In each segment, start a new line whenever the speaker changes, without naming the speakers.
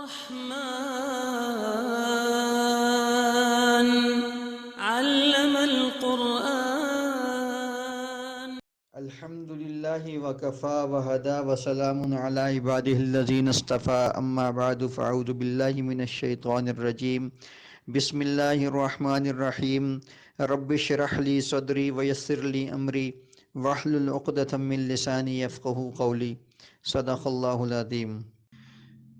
الرحمن علم القرآن.
الحمد لله وكفى وهدى وسلام على عباده الذين اصطفى أما بعد فأعوذ بالله من الشيطان الرجيم بسم الله الرحمن الرحيم رب اشرح لي صدري ويسر لي أمري واحلل عقدة من لساني يفقهوا قولي صدق اللہ العظیم۔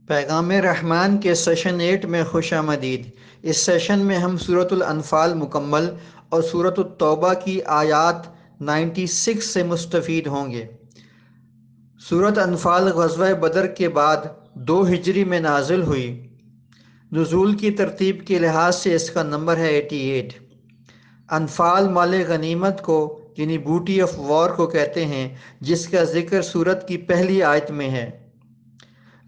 پیغام رحمان کے سیشن 8 میں خوش آمدید۔ اس سیشن میں ہم سورۃ الانفال مکمل اور سورۃ التوبہ کی آیات 96 سے مستفید ہوں گے۔ سورۃ انفال غزوہ بدر کے بعد 2 ہجری میں نازل ہوئی۔ نزول کی ترتیب کے لحاظ سے اس کا نمبر ہے 88۔ انفال مال غنیمت کو یعنی بوٹی آف وار کو کہتے ہیں، جس کا ذکر سورت کی پہلی آیت میں ہے۔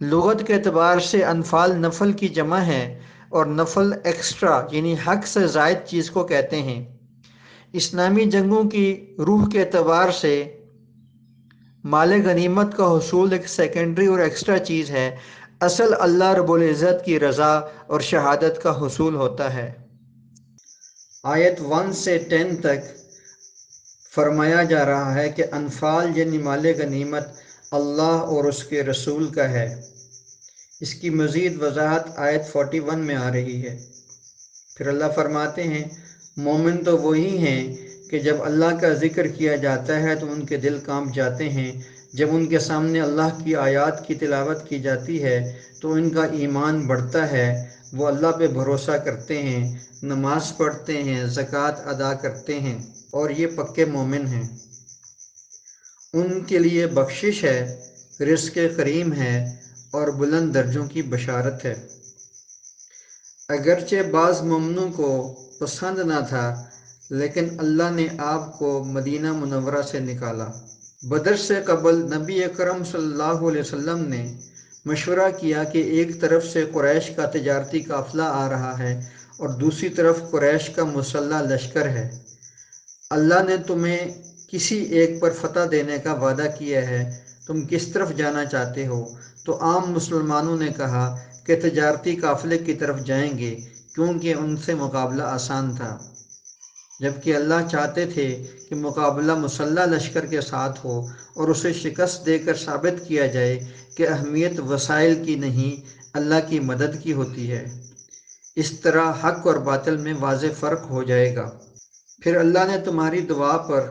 لغت کے اعتبار سے انفال نفل کی جمع ہے اور نفل ایکسٹرا یعنی حق سے زائد چیز کو کہتے ہیں۔ اسلامی جنگوں کی روح کے اعتبار سے مال غنیمت کا حصول ایک سیکنڈری اور ایکسٹرا چیز ہے، اصل اللہ رب العزت کی رضا اور شہادت کا حصول ہوتا ہے۔ آیت 1 سے 10 تک فرمایا جا رہا ہے کہ انفال یعنی مال غنیمت اللہ اور اس کے رسول کا ہے۔ اس کی مزید وضاحت آیت 41 میں آ رہی ہے۔ پھر اللہ فرماتے ہیں مومن تو وہی ہیں کہ جب اللہ کا ذکر کیا جاتا ہے تو ان کے دل کانپ جاتے ہیں، جب ان کے سامنے اللہ کی آیات کی تلاوت کی جاتی ہے تو ان کا ایمان بڑھتا ہے، وہ اللہ پہ بھروسہ کرتے ہیں، نماز پڑھتے ہیں، زکوٰۃ ادا کرتے ہیں اور یہ پکے مومن ہیں۔ ان کے لیے بخشش ہے، رزق کریم ہے اور بلند درجوں کی بشارت ہے۔ اگرچہ بعض مومنوں کو پسند نہ تھا لیکن اللہ نے آپ کو مدینہ منورہ سے نکالا۔ بدر سے قبل نبی اکرم صلی اللہ علیہ وسلم نے مشورہ کیا کہ ایک طرف سے قریش کا تجارتی قافلہ آ رہا ہے اور دوسری طرف قریش کا مسلح لشکر ہے۔ اللہ نے تمہیں کسی ایک پر فتح دینے کا وعدہ کیا ہے، تم کس طرف جانا چاہتے ہو؟ تو عام مسلمانوں نے کہا کہ تجارتی قافلے کی طرف جائیں گے کیونکہ ان سے مقابلہ آسان تھا، جبکہ اللہ چاہتے تھے کہ مقابلہ مسلح لشکر کے ساتھ ہو اور اسے شکست دے کر ثابت کیا جائے کہ اہمیت وسائل کی نہیں اللہ کی مدد کی ہوتی ہے۔ اس طرح حق اور باطل میں واضح فرق ہو جائے گا۔ پھر اللہ نے تمہاری دعا پر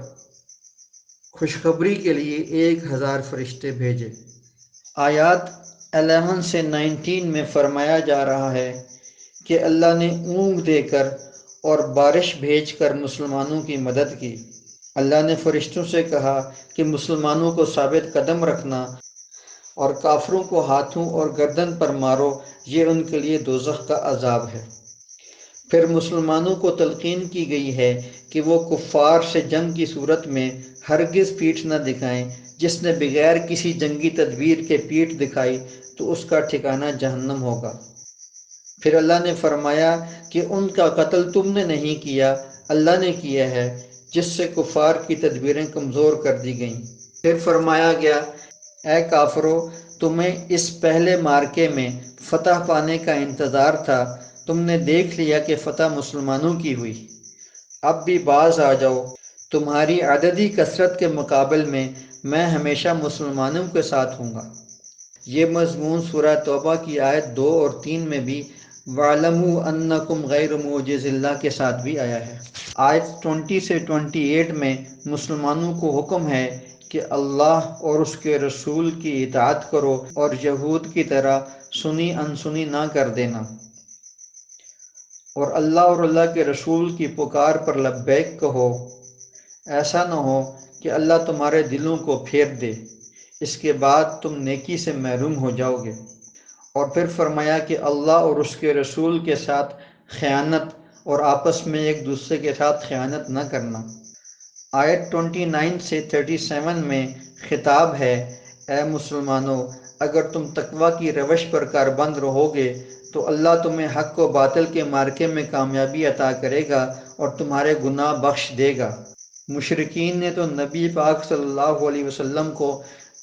خوشخبری کے لیے 1000 فرشتے بھیجے۔ آیات 11 سے 19 میں فرمایا جا رہا ہے کہ اللہ نے اونگ دے کر اور بارش بھیج کر مسلمانوں کی مدد کی۔ اللہ نے فرشتوں سے کہا کہ مسلمانوں کو ثابت قدم رکھنا اور کافروں کو ہاتھوں اور گردن پر مارو، یہ ان کے لیے دوزخ کا عذاب ہے۔ پھر مسلمانوں کو تلقین کی گئی ہے کہ وہ کفار سے جنگ کی صورت میں ہرگز پیٹھ نہ دکھائیں، جس نے بغیر کسی جنگی تدبیر کے پیٹھ دکھائی تو اس کا ٹھکانہ جہنم ہوگا۔ پھر اللہ نے فرمایا کہ ان کا قتل تم نے نہیں کیا، اللہ نے کیا ہے، جس سے کفار کی تدبیریں کمزور کر دی گئیں۔ پھر فرمایا گیا اے کافرو، تمہیں اس پہلے مارکے میں فتح پانے کا انتظار تھا، تم نے دیکھ لیا کہ فتح مسلمانوں کی ہوئی، اب بھی باز آ جاؤ، تمہاری عددی کثرت کے مقابل میں ہمیشہ مسلمانوں کے ساتھ ہوں گا۔ یہ مضمون سورہ توبہ کی آیت 2 اور 3 میں بھی وَاعْلَمُوا أَنَّكُمْ غَيْرُ مُعْجِزِ اللَّهِ کے ساتھ بھی آیا ہے۔ آیت 20 سے 28 میں مسلمانوں کو حکم ہے کہ اللہ اور اس کے رسول کی اطاعت کرو اور یہود کی طرح سنی انسنی نہ کر دینا، اور اللہ کے رسول کی پکار پر لبیک کہو۔ ایسا نہ ہو کہ اللہ تمہارے دلوں کو پھیر دے، اس کے بعد تم نیکی سے محروم ہو جاؤ گے۔ اور پھر فرمایا کہ اللہ اور اس کے رسول کے ساتھ خیانت اور آپس میں ایک دوسرے کے ساتھ خیانت نہ کرنا۔ آیت 29 سے 37 میں خطاب ہے اے مسلمانوں، اگر تم تقوی کی روش پر کاربند رہو گے تو اللہ تمہیں حق و باطل کے مارکے میں کامیابی عطا کرے گا اور تمہارے گناہ بخش دے گا۔ مشرکین نے تو نبی پاک صلی اللہ علیہ وسلم کو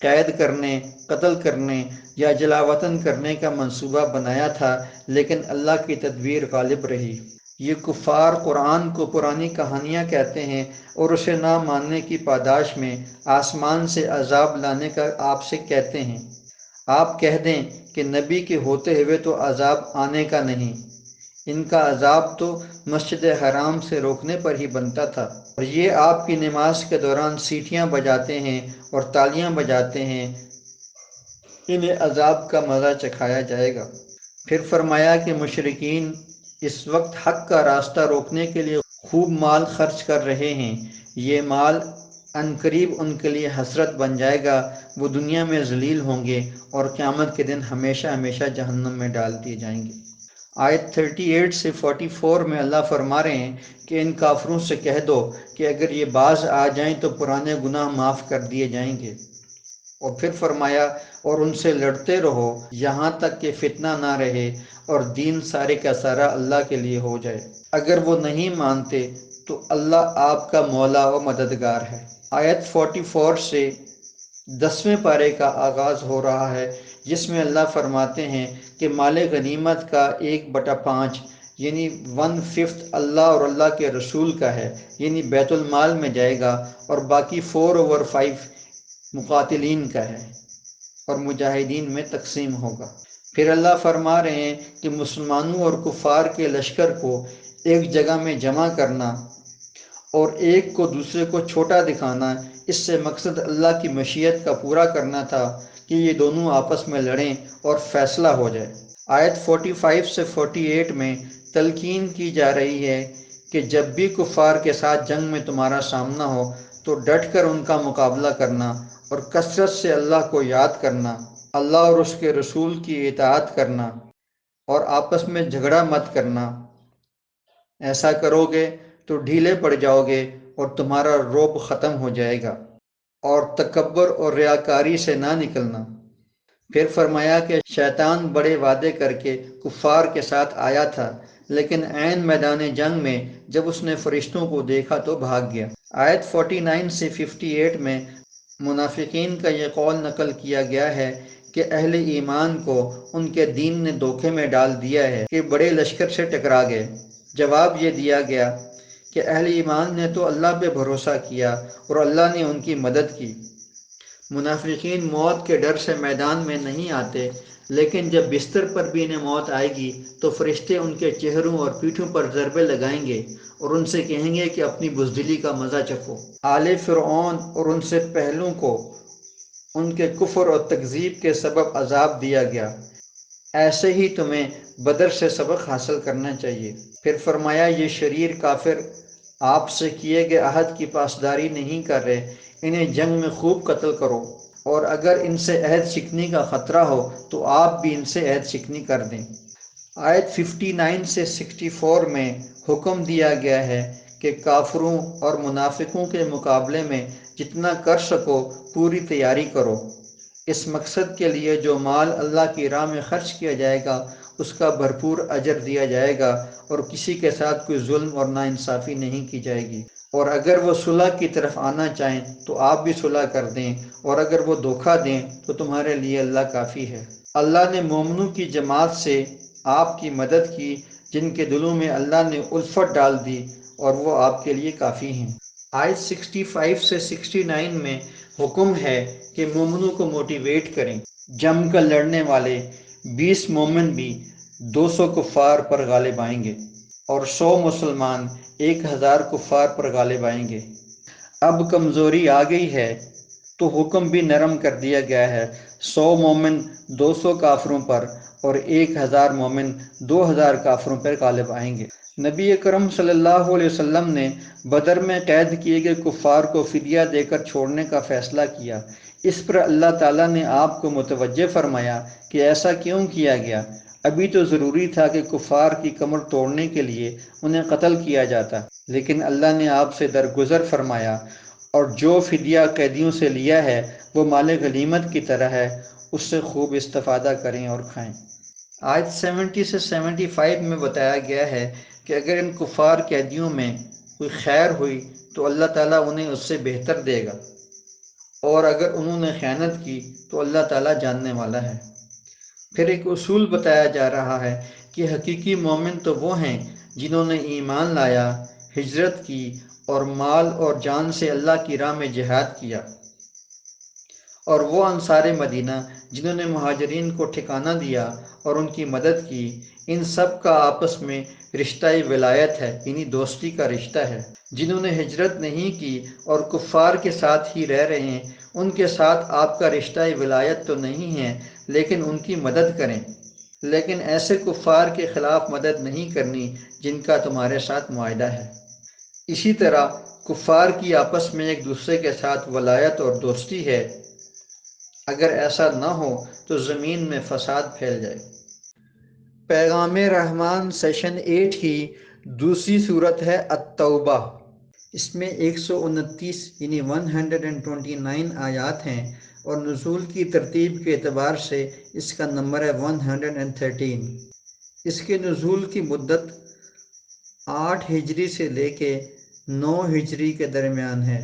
قید کرنے، قتل کرنے یا جلاوطن کرنے کا منصوبہ بنایا تھا، لیکن اللہ کی تدبیر غالب رہی۔ یہ کفار قرآن کو پرانی کہانیاں کہتے ہیں اور اسے نہ ماننے کی پاداش میں آسمان سے عذاب لانے کا آپ سے کہتے ہیں۔ آپ کہہ دیں کہ نبی کے ہوتے ہوئے تو عذاب آنے کا نہیں، ان کا عذاب تو مسجد حرام سے روکنے پر ہی بنتا تھا، اور یہ آپ کی نماز کے دوران سیٹیاں بجاتے ہیں اور تالیاں بجاتے ہیں، انہیں عذاب کا مزہ چکھایا جائے گا۔ پھر فرمایا کہ مشرکین اس وقت حق کا راستہ روکنے کے لیے خوب مال خرچ کر رہے ہیں، یہ مال عنقریب ان کے لیے حسرت بن جائے گا، وہ دنیا میں ذلیل ہوں گے اور قیامت کے دن ہمیشہ ہمیشہ جہنم میں ڈال دیے جائیں گے۔ آیت 38 سے 44 میں اللہ فرما رہے ہیں کہ ان کافروں سے کہہ دو کہ اگر یہ باز آ جائیں تو پرانے گناہ معاف کر دیے جائیں گے، اور پھر فرمایا اور ان سے لڑتے رہو یہاں تک کہ فتنہ نہ رہے اور دین سارے کا سارا اللہ کے لیے ہو جائے۔ اگر وہ نہیں مانتے تو اللہ آپ کا مولا و مددگار ہے۔ آیت 44 سے 10ویں پارے کا آغاز ہو رہا ہے، جس میں اللہ فرماتے ہیں کہ مال غنیمت کا 1/5 یعنی 1/5 اللہ اور اللہ کے رسول کا ہے، یعنی بیت المال میں جائے گا، اور باقی 4/5 مقاتلین کا ہے اور مجاہدین میں تقسیم ہوگا۔ پھر اللہ فرما رہے ہیں کہ مسلمانوں اور کفار کے لشکر کو ایک جگہ میں جمع کرنا اور ایک کو دوسرے کو چھوٹا دکھانا، اس سے مقصد اللہ کی مشیت کا پورا کرنا تھا کہ یہ دونوں آپس میں لڑیں اور فیصلہ ہو جائے۔ آیت 45 سے 48 میں تلقین کی جا رہی ہے کہ جب بھی کفار کے ساتھ جنگ میں تمہارا سامنا ہو تو ڈٹ کر ان کا مقابلہ کرنا اور کثرت سے اللہ کو یاد کرنا، اللہ اور اس کے رسول کی اطاعت کرنا، اور آپس میں جھگڑا مت کرنا۔ ایسا کرو گے تو ڈھیلے پڑ جاؤ گے اور تمہارا رعب ختم ہو جائے گا، اور تکبر اور ریاکاری سے نہ نکلنا۔ پھر فرمایا کہ شیطان بڑے وعدے کر کے کفار کے ساتھ آیا تھا، لیکن عین میدان جنگ میں جب اس نے فرشتوں کو دیکھا تو بھاگ گیا۔ آیت 49 سے 58 میں منافقین کا یہ قول نقل کیا گیا ہے کہ اہل ایمان کو ان کے دین نے دھوکے میں ڈال دیا ہے کہ بڑے لشکر سے ٹکرا گئے۔ جواب یہ دیا گیا کہ اہل ایمان نے تو اللہ پہ بھروسہ کیا اور اللہ نے ان کی مدد کی۔ منافقین موت کے ڈر سے میدان میں نہیں آتے، لیکن جب بستر پر بھی انہیں موت آئے گی تو فرشتے ان کے چہروں اور پیٹھوں پر ضربے لگائیں گے اور ان سے کہیں گے کہ اپنی بزدلی کا مزہ چکھو۔ آل فرعون اور ان سے پہلوں کو ان کے کفر اور تکذیب کے سبب عذاب دیا گیا، ایسے ہی تمہیں بدر سے سبق حاصل کرنا چاہیے۔ پھر فرمایا یہ شریر کافر آپ سے کیے گئے عہد کی پاسداری نہیں کر رہے، انہیں جنگ میں خوب قتل کرو، اور اگر ان سے عہد شکنی کا خطرہ ہو تو آپ بھی ان سے عہد شکنی کر دیں۔ آیت 59 سے 64 میں حکم دیا گیا ہے کہ کافروں اور منافقوں کے مقابلے میں جتنا کر سکو پوری تیاری کرو۔ اس مقصد کے لیے جو مال اللہ کی راہ میں خرچ کیا جائے گا اس کا بھرپور اجر دیا جائے گا، اور کسی کے ساتھ کوئی ظلم اور ناانصافی نہیں کی جائے گی، اور اگر وہ صلح کی طرف آنا چاہیں تو آپ بھی صلح کر دیں، اور اگر وہ دھوکہ دیں تو تمہارے لیے اللہ کافی ہے۔ اللہ نے مومنوں کی جماعت سے آپ کی مدد کی جن کے دلوں میں اللہ نے الفت ڈال دی، اور وہ آپ کے لیے کافی ہیں۔ آیت 65 سے 69 میں حکم ہے کہ مومنوں کو موٹیویٹ کریں۔ جم کر لڑنے والے 20 مومن بھی 200 کفار پر غالب آئیں گے، اور 100 مسلمان 1000 کفار پر غالب آئیں گے۔ اب کمزوری آ گئی ہے تو حکم بھی نرم کر دیا گیا ہے، 100 مومن 200 کافروں پر اور 1000 مومن 2000 کافروں پر غالب آئیں گے۔ نبی اکرم صلی اللہ علیہ وسلم نے بدر میں قید کیے گئے کفار کو فدیہ دے کر چھوڑنے کا فیصلہ کیا۔ اس پر اللہ تعالیٰ نے آپ کو متوجہ فرمایا کہ ایسا کیوں کیا گیا؟ ابھی تو ضروری تھا کہ کفار کی کمر توڑنے کے لیے انہیں قتل کیا جاتا، لیکن اللہ نے آپ سے درگزر فرمایا، اور جو فدیہ قیدیوں سے لیا ہے وہ مال غنیمت کی طرح ہے، اس سے خوب استفادہ کریں اور کھائیں۔ آیت 70 سے 75 میں بتایا گیا ہے کہ اگر ان کفار قیدیوں میں کوئی خیر ہوئی تو اللہ تعالیٰ انہیں اس سے بہتر دے گا، اور اگر انہوں نے خیانت کی تو اللہ تعالیٰ جاننے والا ہے۔ پھر ایک اصول بتایا جا رہا ہے کہ حقیقی مومن تو وہ ہیں جنہوں نے ایمان لایا، ہجرت کی اور مال اور جان سے اللہ کی راہ میں جہاد کیا، اور وہ انصار مدینہ جنہوں نے مہاجرین کو ٹھکانہ دیا اور ان کی مدد کی۔ ان سب کا آپس میں رشتہ ولایت ہے، یعنی دوستی کا رشتہ ہے۔ جنہوں نے ہجرت نہیں کی اور کفار کے ساتھ ہی رہ رہے ہیں، ان کے ساتھ آپ کا رشتہ ولایت تو نہیں ہے، لیکن ان کی مدد کریں، لیکن ایسے کفار کے خلاف مدد نہیں کرنی جن کا تمہارے ساتھ معاہدہ ہے۔ اسی طرح کفار کی آپس میں ایک دوسرے کے ساتھ ولایت اور دوستی ہے۔ اگر ایسا نہ ہو تو زمین میں فساد پھیل جائے۔ پیغام رحمان سیشن 8 کی دوسری صورت ہے التوبہ۔ اس میں 129 یعنی 129 آیات ہیں، اور نزول کی ترتیب کے اعتبار سے اس کا نمبر ہے 113۔ اس کے نزول کی مدت 8 ہجری سے لے کے 9 ہجری کے درمیان ہے۔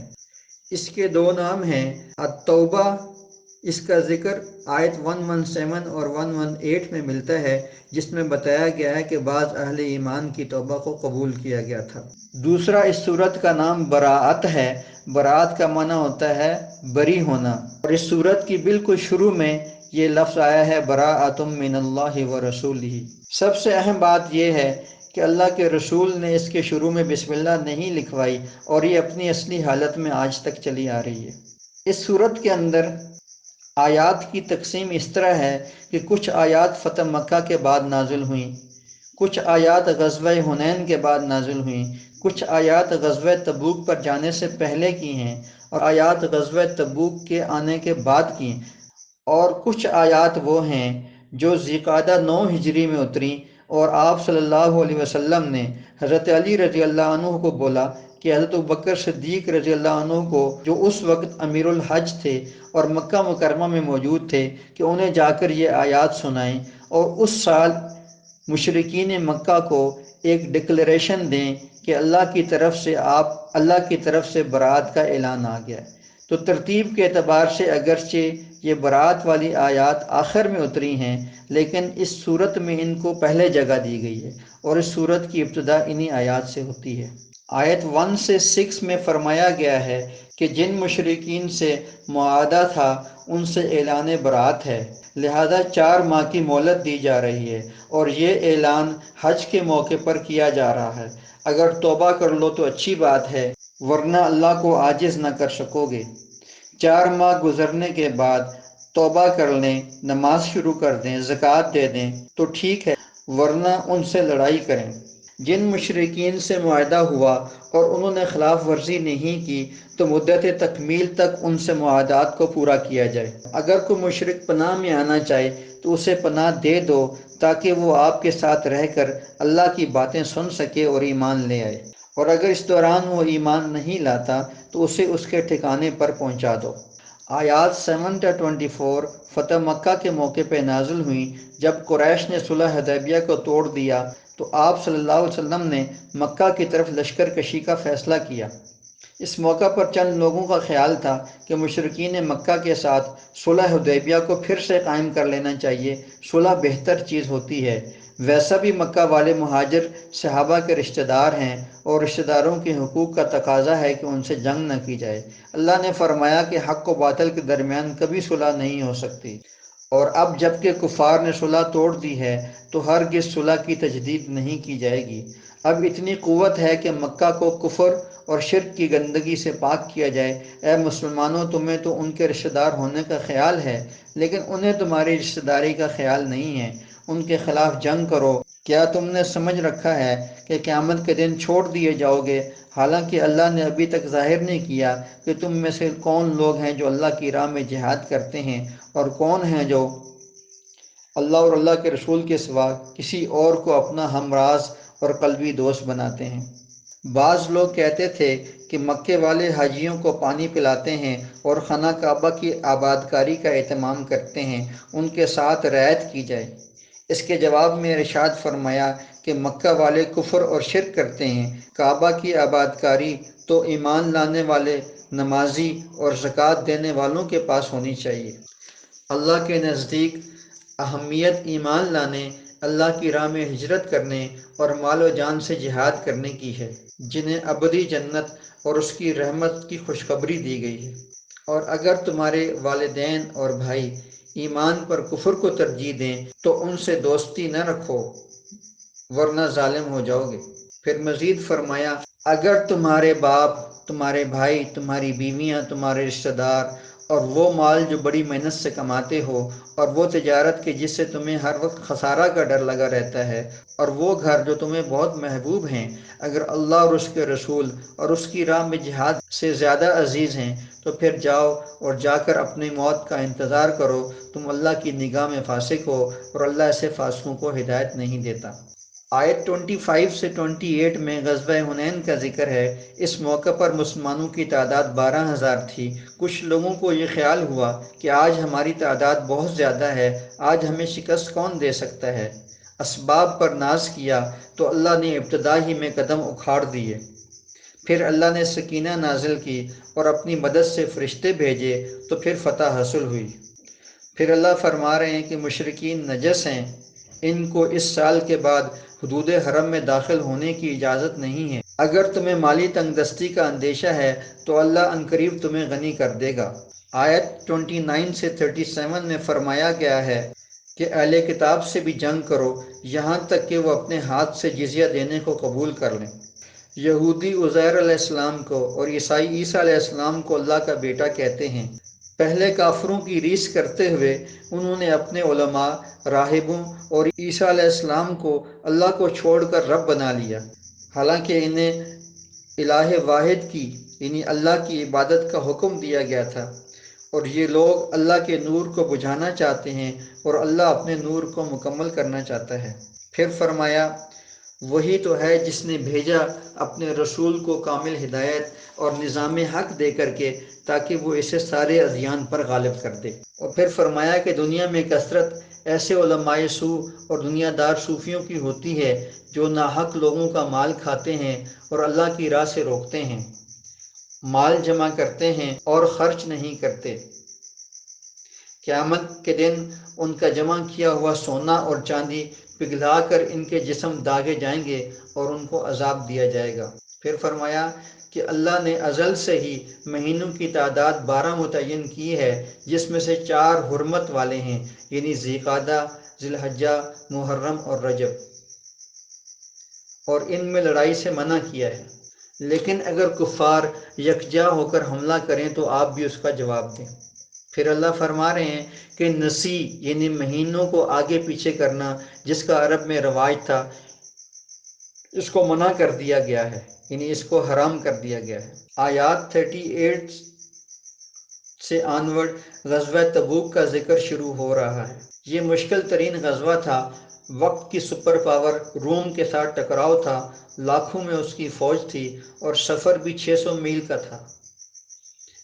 اس کے دو نام ہیں التوبہ۔ اس کا ذکر آیت 117 اور 118 میں ملتا ہے، جس میں بتایا گیا ہے کہ بعض اہل ایمان کی توبہ کو قبول کیا گیا تھا۔ دوسرا اس صورت کا نام براءت ہے۔ براءت کا معنی ہوتا ہے بری ہونا، اور اس صورت کی بالکل شروع میں یہ لفظ آیا ہے براءۃ من اللہ ورسولہ۔ سب سے اہم بات یہ ہے کہ اللہ کے رسول نے اس کے شروع میں بسم اللہ نہیں لکھوائی، اور یہ اپنی اصلی حالت میں آج تک چلی آ رہی ہے۔ اس صورت کے اندر آیات کی تقسیم اس طرح ہے کہ کچھ آیات فتح مکہ کے بعد نازل ہوئیں، کچھ آیات غزوہ حنین کے بعد نازل ہوئیں، کچھ آیات غزوہ تبوک پر جانے سے پہلے کی ہیں، اور آیات غزوہ تبوک کے آنے کے بعد کی ہیں، اور کچھ آیات وہ ہیں جو ذوالقعدہ 9 ہجری میں اتریں، اور آپ صلی اللہ علیہ وسلم نے حضرت علی رضی اللہ عنہ کو بولا کہ حضرت ابوبکر صدیق رضی اللہ عنہ کو، جو اس وقت امیر الحج تھے اور مکہ مکرمہ میں موجود تھے، کہ انہیں جا کر یہ آیات سنائیں، اور اس سال مشرکین مکہ کو ایک ڈکلریشن دیں کہ اللہ کی طرف سے برات کا اعلان آ گیا ہے۔ تو ترتیب کے اعتبار سے اگرچہ یہ برات والی آیات آخر میں اتری ہیں، لیکن اس صورت میں ان کو پہلے جگہ دی گئی ہے، اور اس صورت کی ابتدا انہی آیات سے ہوتی ہے۔ آیت 1 سے 6 میں فرمایا گیا ہے کہ جن مشرکین سے معاہدہ تھا ان سے اعلان برات ہے، لہذا 4 ماہ کی مہلت دی جا رہی ہے، اور یہ اعلان حج کے موقع پر کیا جا رہا ہے۔ اگر توبہ کر لو تو اچھی بات ہے، ورنہ اللہ کو عاجز نہ کر سکو گے۔ 4 ماہ گزرنے کے بعد توبہ کر لیں، نماز شروع کر دیں، زکوٰۃ دے دیں تو ٹھیک ہے، ورنہ ان سے لڑائی کریں۔ جن مشرکین سے معاہدہ ہوا اور انہوں نے خلاف ورزی نہیں کی تو مدت تکمیل تک ان سے معاہدات کو پورا کیا جائے۔ اگر کوئی مشرک پناہ میں آنا چاہے تو اسے پناہ دے دو، تاکہ وہ آپ کے ساتھ رہ کر اللہ کی باتیں سن سکے اور ایمان لے آئے، اور اگر اس دوران وہ ایمان نہیں لاتا تو اسے اس کے ٹھکانے پر پہنچا دو۔ آیات 7 تا 24 فتح مکہ کے موقع پہ نازل ہوئیں، جب قریش نے صلح حدیبیہ کو توڑ دیا تو آپ صلی اللہ علیہ وسلم نے مکہ کی طرف لشکر کشی کا فیصلہ کیا۔ اس موقع پر چند لوگوں کا خیال تھا کہ مشرکین مکہ کے ساتھ صلح حدیبیہ کو پھر سے قائم کر لینا چاہیے، صلح بہتر چیز ہوتی ہے۔ ویسا بھی مکہ والے مہاجر صحابہ کے رشتہ دار ہیں، اور رشتہ داروں کے حقوق کا تقاضا ہے کہ ان سے جنگ نہ کی جائے۔ اللہ نے فرمایا کہ حق و باطل کے درمیان کبھی صلح نہیں ہو سکتی، اور اب جب کہ کفار نے صلح توڑ دی ہے تو ہرگز صلح کی تجدید نہیں کی جائے گی۔ اب اتنی قوت ہے کہ مکہ کو کفر اور شرک کی گندگی سے پاک کیا جائے۔ اے مسلمانوں، تمہیں تو ان کے رشتہ دار ہونے کا خیال ہے، لیکن انہیں تمہاری رشتہ داری کا خیال نہیں ہے۔ ان کے خلاف جنگ کرو۔ کیا تم نے سمجھ رکھا ہے کہ قیامت کے دن چھوڑ دیے جاؤ گے؟ حالانکہ اللہ نے ابھی تک ظاہر نہیں کیا کہ تم میں سے کون لوگ ہیں جو اللہ کی راہ میں جہاد کرتے ہیں، اور کون ہیں جو اللہ اور اللہ کے رسول کے سوا کسی اور کو اپنا ہمراز اور قلبی دوست بناتے ہیں۔ بعض لوگ کہتے تھے کہ مکے والے حاجیوں کو پانی پلاتے ہیں اور خانہ کعبہ کی آبادکاری کا اہتمام کرتے ہیں، ان کے ساتھ رعایت کی جائے۔ اس کے جواب میں ارشاد فرمایا کہ مکہ والے کفر اور شرک کرتے ہیں، کعبہ کی آبادکاری تو ایمان لانے والے نمازی اور زکوٰۃ دینے والوں کے پاس ہونی چاہیے۔ اللہ کے نزدیک اہمیت ایمان لانے، اللہ کی راہ میں ہجرت کرنے اور مال و جان سے جہاد کرنے کی ہے، جنہیں ابدی جنت اور اس کی رحمت کی خوشخبری دی گئی ہے۔ اور اگر تمہارے والدین اور بھائی ایمان پر کفر کو ترجیح دیں تو ان سے دوستی نہ رکھو ورنہ ظالم ہو جاؤ گے۔ پھر مزید فرمایا، اگر تمہارے باپ، تمہارے بھائی، تمہاری بیویاں، تمہارے رشتہ دار اور وہ مال جو بڑی محنت سے کماتے ہو، اور وہ تجارت کے جس سے تمہیں ہر وقت خسارہ کا ڈر لگا رہتا ہے، اور وہ گھر جو تمہیں بہت محبوب ہیں، اگر اللہ اور اس کے رسول اور اس کی راہ میں جہاد سے زیادہ عزیز ہیں تو پھر جاؤ اور جا کر اپنی موت کا انتظار کرو، تم اللہ کی نگاہ میں فاسق ہو اور اللہ ایسے فاسقوں کو ہدایت نہیں دیتا۔ آیت 25 سے 28 میں غزوہ حنین کا ذکر ہے۔ اس موقع پر مسلمانوں کی تعداد 12,000 تھی۔ کچھ لوگوں کو یہ خیال ہوا کہ آج ہماری تعداد بہت زیادہ ہے، آج ہمیں شکست کون دے سکتا ہے؟ اسباب پر ناز کیا تو اللہ نے ابتدا ہی میں قدم اکھاڑ دیے۔ پھر اللہ نے سکینہ نازل کی اور اپنی مدد سے فرشتے بھیجے تو پھر فتح حاصل ہوئی۔ پھر اللہ فرما رہے ہیں کہ مشرکین نجس ہیں، ان کو اس سال کے بعد حدود حرم میں داخل ہونے کی اجازت نہیں ہے۔ اگر تمہیں مالی تنگ دستی کا اندیشہ ہے تو اللہ عنقریب تمہیں غنی کر دے گا۔ آیت 29 سے 37 میں فرمایا گیا ہے کہ اہل کتاب سے بھی جنگ کرو یہاں تک کہ وہ اپنے ہاتھ سے جزیہ دینے کو قبول کر لیں۔ یہودی عزیر علیہ السلام کو اور عیسائی عیسیٰ علیہ السلام کو اللہ کا بیٹا کہتے ہیں۔ پہلے کافروں کی ریس کرتے ہوئے انہوں نے اپنے علماء، راہبوں اور عیسیٰ علیہ السلام کو اللہ کو چھوڑ کر رب بنا لیا، حالانکہ انہیں الہ واحد کی یعنی اللہ کی عبادت کا حکم دیا گیا تھا، اور یہ لوگ اللہ کے نور کو بجھانا چاہتے ہیں اور اللہ اپنے نور کو مکمل کرنا چاہتا ہے۔ پھر فرمایا، وہی تو ہے جس نے بھیجا اپنے رسول کو کامل ہدایت اور نظام حق دے کر کے تاکہ وہ اسے سارے ادیان پر غالب کر دے۔ اور پھر فرمایا کہ دنیا میں کثرت ایسے علماء سو اور دنیا دار صوفیوں کی ہوتی ہے جو ناحق لوگوں کا مال کھاتے ہیں اور اللہ کی راہ سے روکتے ہیں، مال جمع کرتے ہیں اور خرچ نہیں کرتے۔ قیامت کے دن ان کا جمع کیا ہوا سونا اور چاندی پگھلا کر ان کے جسم داغے جائیں گے اور ان کو عذاب دیا جائے گا۔ پھر فرمایا کہ اللہ نے ازل سے ہی مہینوں کی تعداد 12 متعین کی ہے، جس میں سے 4 حرمت والے ہیں، یعنی ذی القعدہ، ذی الحجہ، محرم اور رجب، اور ان میں لڑائی سے منع کیا ہے۔ لیکن اگر کفار یکجا ہو کر حملہ کریں تو آپ بھی اس کا جواب دیں۔ پھر اللہ فرما رہے ہیں کہ نسی یعنی مہینوں کو آگے پیچھے کرنا جس کا عرب میں رواج تھا، اس کو منع کر دیا گیا ہے، یعنی اس کو حرام کر دیا گیا ہے۔ آیات 38 سے آنورڈ غزوہ تبوک کا ذکر شروع ہو رہا ہے۔ یہ مشکل ترین غزوہ تھا۔ وقت کی سپر پاور روم کے ساتھ ٹکراؤ تھا، لاکھوں میں اس کی فوج تھی اور سفر بھی 600 میل کا تھا۔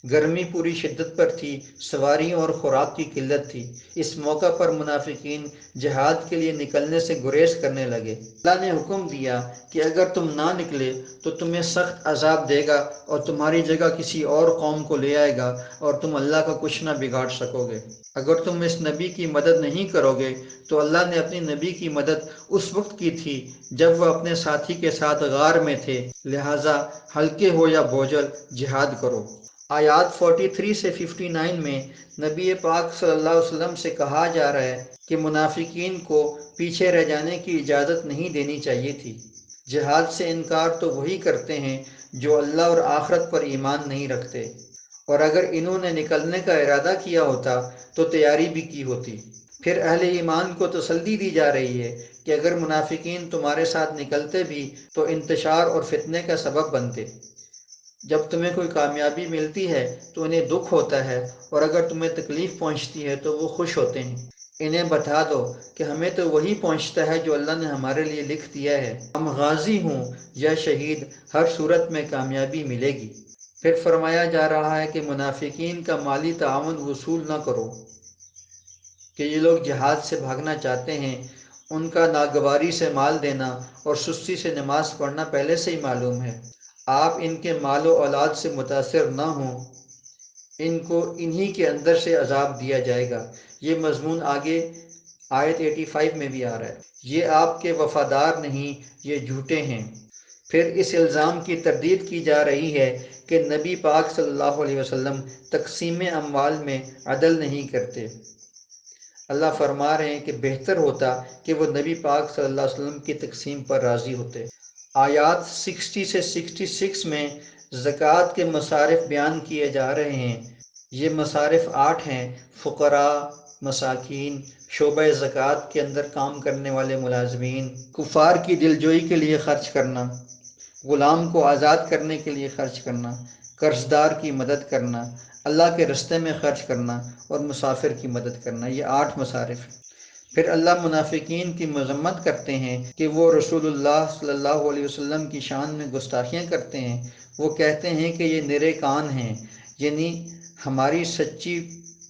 گرمی پوری شدت پر تھی، سواریوں اور خوراک کی قلت تھی۔ اس موقع پر منافقین جہاد کے لیے نکلنے سے گریز کرنے لگے۔ اللہ نے حکم دیا کہ اگر تم نہ نکلے تو تمہیں سخت عذاب دے گا اور تمہاری جگہ کسی اور قوم کو لے آئے گا اور تم اللہ کا کچھ نہ بگاڑ سکو گے۔ اگر تم اس نبی کی مدد نہیں کرو گے تو اللہ نے اپنی نبی کی مدد اس وقت کی تھی جب وہ اپنے ساتھی کے ساتھ غار میں تھے، لہٰذا ہلکے ہو یا بوجھل جہاد کرو۔ آیات 43 سے 59 میں نبی پاک صلی اللہ علیہ وسلم سے کہا جا رہا ہے کہ منافقین کو پیچھے رہ جانے کی اجازت نہیں دینی چاہیے تھی۔ جہاد سے انکار تو وہی کرتے ہیں جو اللہ اور آخرت پر ایمان نہیں رکھتے، اور اگر انہوں نے نکلنے کا ارادہ کیا ہوتا تو تیاری بھی کی ہوتی۔ پھر اہل ایمان کو تسلی دی جا رہی ہے کہ اگر منافقین تمہارے ساتھ نکلتے بھی تو انتشار اور فتنے کا سبب بنتے۔ جب تمہیں کوئی کامیابی ملتی ہے تو انہیں دکھ ہوتا ہے، اور اگر تمہیں تکلیف پہنچتی ہے تو وہ خوش ہوتے ہیں۔ انہیں بتا دو کہ ہمیں تو وہی پہنچتا ہے جو اللہ نے ہمارے لیے لکھ دیا ہے، ہم غازی ہوں یا شہید، ہر صورت میں کامیابی ملے گی۔ پھر فرمایا جا رہا ہے کہ منافقین کا مالی تعاون وصول نہ کرو، کہ یہ لوگ جہاد سے بھاگنا چاہتے ہیں، ان کا ناگواری سے مال دینا اور سستی سے نماز پڑھنا پہلے سے ہی معلوم ہے۔ آپ ان کے مال و اولاد سے متاثر نہ ہوں، ان کو انہی کے اندر سے عذاب دیا جائے گا۔ یہ مضمون آگے آیت 85 میں بھی آ رہا ہے۔ یہ آپ کے وفادار نہیں، یہ جھوٹے ہیں۔ پھر اس الزام کی تردید کی جا رہی ہے کہ نبی پاک صلی اللہ علیہ وسلم تقسیم اموال میں عدل نہیں کرتے۔ اللہ فرما رہے ہیں کہ بہتر ہوتا کہ وہ نبی پاک صلی اللہ علیہ وسلم کی تقسیم پر راضی ہوتے۔ آیات 60 سے 66 میں زکوٰۃ کے مصارف بیان کیے جا رہے ہیں۔ یہ مصارف 8 ہیں: فقراء، مساکین، شعبہ زکوٰۃ کے اندر کام کرنے والے ملازمین، کفار کی دلجوئی کے لیے خرچ کرنا، غلام کو آزاد کرنے کے لیے خرچ کرنا، قرض دار کی مدد کرنا، اللہ کے رستے میں خرچ کرنا اور مسافر کی مدد کرنا۔ یہ 8 مصارف ہیں۔ پھر اللہ منافقین کی مذمت کرتے ہیں کہ وہ رسول اللہ صلی اللہ علیہ وسلم کی شان میں گستاخیاں کرتے ہیں۔ وہ کہتے ہیں کہ یہ نرے کان ہیں، یعنی ہماری سچی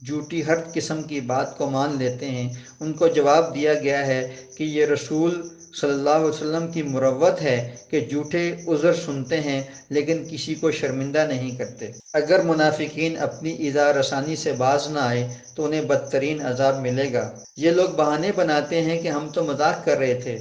جھوٹی ہر قسم کی بات کو مان لیتے ہیں۔ ان کو جواب دیا گیا ہے کہ یہ رسول صلی اللہ علیہ وسلم کی مروت ہے کہ جھوٹے عذر سنتے ہیں لیکن کسی کو شرمندہ نہیں کرتے۔ اگر منافقین اپنی ایذا رسانی سے باز نہ آئے تو انہیں بدترین عذاب ملے گا۔ یہ لوگ بہانے بناتے ہیں کہ ہم تو مذاق کر رہے تھے،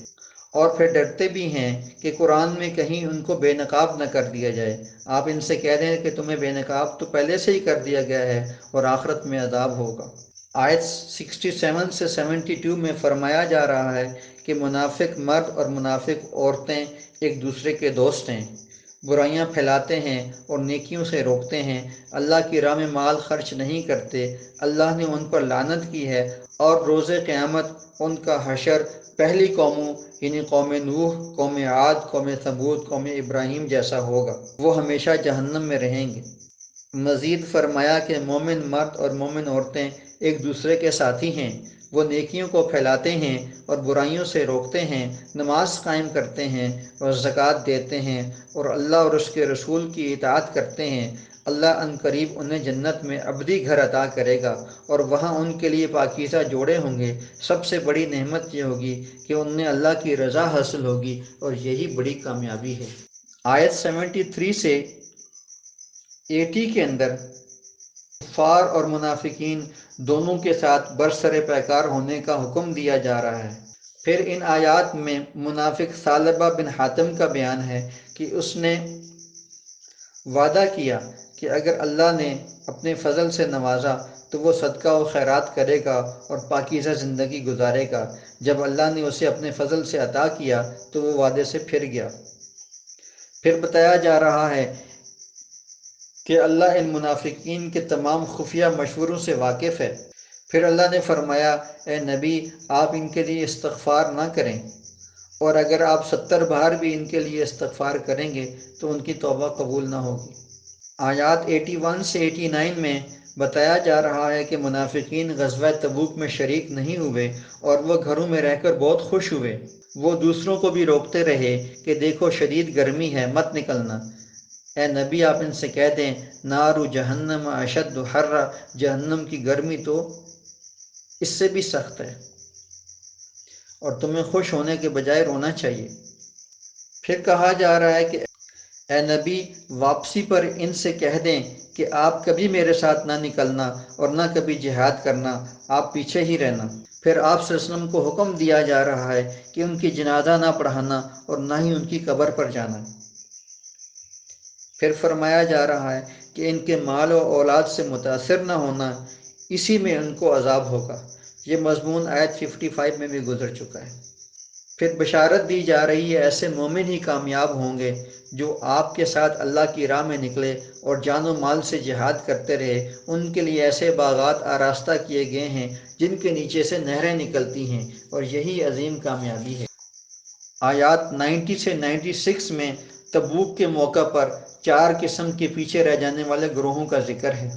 اور پھر ڈرتے بھی ہیں کہ قرآن میں کہیں ان کو بے نقاب نہ کر دیا جائے۔ آپ ان سے کہہ دیں کہ تمہیں بے نقاب تو پہلے سے ہی کر دیا گیا ہے اور آخرت میں عذاب ہوگا۔ آیت 67 سے 72 میں فرمایا جا رہا ہے کہ منافق مرد اور منافق عورتیں ایک دوسرے کے دوست ہیں، برائیاں پھیلاتے ہیں اور نیکیوں سے روکتے ہیں، اللہ کی راہ میں مال خرچ نہیں کرتے، اللہ نے ان پر لعنت کی ہے، اور روز قیامت ان کا حشر پہلی قوموں یعنی قوم نوح، قوم عاد، قوم ثمود، قوم ابراہیم جیسا ہوگا، وہ ہمیشہ جہنم میں رہیں گے۔ مزید فرمایا کہ مومن مرد اور مومن عورتیں ایک دوسرے کے ساتھی ہیں، وہ نیکیوں کو پھیلاتے ہیں اور برائیوں سے روکتے ہیں، نماز قائم کرتے ہیں اور زکوٰۃ دیتے ہیں اور اللہ اور اس کے رسول کی اطاعت کرتے ہیں۔ اللہ ان قریب انہیں جنت میں ابدی گھر عطا کرے گا اور وہاں ان کے لیے پاکیزہ جوڑے ہوں گے۔ سب سے بڑی نعمت یہ ہوگی کہ انہیں اللہ کی رضا حاصل ہوگی اور یہی بڑی کامیابی ہے۔ آیت 73 سے 80 کے اندر کفار اور منافقین دونوں کے ساتھ برسر پیکار ہونے کا حکم دیا جا رہا ہے۔ پھر ان آیات میں منافق ثعلبہ بن حاتم کا بیان ہے کہ اس نے وعدہ کیا کہ اگر اللہ نے اپنے فضل سے نوازا تو وہ صدقہ و خیرات کرے گا اور پاکیزہ زندگی گزارے گا۔ جب اللہ نے اسے اپنے فضل سے عطا کیا تو وہ وعدے سے پھر گیا۔ پھر بتایا جا رہا ہے کہ اللہ ان منافقین کے تمام خفیہ مشوروں سے واقف ہے۔ پھر اللہ نے فرمایا، اے نبی آپ ان کے لیے استغفار نہ کریں، اور اگر آپ 70 بار بھی ان کے لیے استغفار کریں گے تو ان کی توبہ قبول نہ ہوگی۔ آیات 81 سے 89 میں بتایا جا رہا ہے کہ منافقین غزوہ تبوک میں شریک نہیں ہوئے اور وہ گھروں میں رہ کر بہت خوش ہوئے۔ وہ دوسروں کو بھی روکتے رہے کہ دیکھو شدید گرمی ہے، مت نکلنا۔ اے نبی آپ ان سے کہہ دیں، نار جہنم اشد حرا، جہنم کی گرمی تو اس سے بھی سخت ہے اور تمہیں خوش ہونے کے بجائے رونا چاہیے۔ پھر کہا جا رہا ہے کہ اے نبی واپسی پر ان سے کہہ دیں کہ آپ کبھی میرے ساتھ نہ نکلنا اور نہ کبھی جہاد کرنا، آپ پیچھے ہی رہنا۔ پھر آپ صلی اللہ علیہ وسلم کو حکم دیا جا رہا ہے کہ ان کی جنازہ نہ پڑھانا اور نہ ہی ان کی قبر پر جانا۔ پھر فرمایا جا رہا ہے کہ ان کے مال و اولاد سے متاثر نہ ہونا، اسی میں ان کو عذاب ہوگا۔ یہ مضمون آیت 55 میں بھی گزر چکا ہے۔ پھر بشارت دی جا رہی ہے ایسے مومن ہی کامیاب ہوں گے جو آپ کے ساتھ اللہ کی راہ میں نکلے اور جان و مال سے جہاد کرتے رہے۔ ان کے لیے ایسے باغات آراستہ کیے گئے ہیں جن کے نیچے سے نہریں نکلتی ہیں، اور یہی عظیم کامیابی ہے۔ آیات 90 سے 96 میں تبوک کے موقع پر 4 قسم کے پیچھے رہ جانے والے گروہوں کا ذکر ہے۔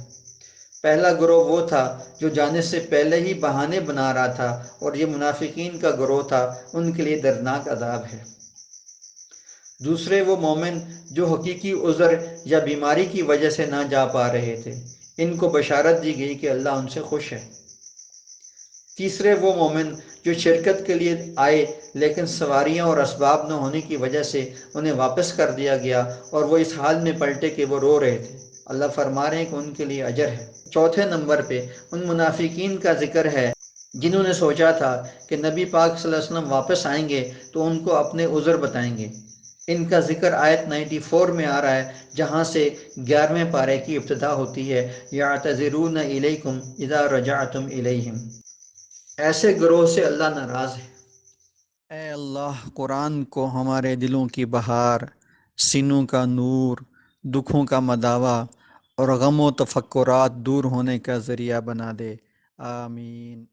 پہلا گروہ وہ تھا جو جانے سے پہلے ہی بہانے بنا رہا تھا، اور یہ منافقین کا گروہ تھا، ان کے لیے دردناک عذاب ہے۔ دوسرے وہ مومن جو حقیقی عذر یا بیماری کی وجہ سے نہ جا پا رہے تھے، ان کو بشارت دی گئی کہ اللہ ان سے خوش ہے۔ تیسرے وہ مومن جو شرکت کے لیے آئے لیکن سواریاں اور اسباب نہ ہونے کی وجہ سے انہیں واپس کر دیا گیا اور وہ اس حال میں پلٹے کہ وہ رو رہے تھے، اللہ فرما رہے ہیں کہ ان کے لیے اجر ہے۔ چوتھے نمبر پہ ان منافقین کا ذکر ہے جنہوں نے سوچا تھا کہ نبی پاک صلی اللہ علیہ وسلم واپس آئیں گے تو ان کو اپنے عذر بتائیں گے۔ ان کا ذکر آیت 94 میں آ رہا ہے، جہاں سے 11ویں پارے کی ابتدا ہوتی ہے، یعتذرون الیکم اذا رجعتم الیہم۔ ایسے گروہ سے اللہ ناراض ہے۔ اے اللہ، قرآن کو ہمارے دلوں کی بہار، سینوں کا نور، دکھوں کا مداوا اور غم و تفکرات دور ہونے کا ذریعہ بنا دے، آمین۔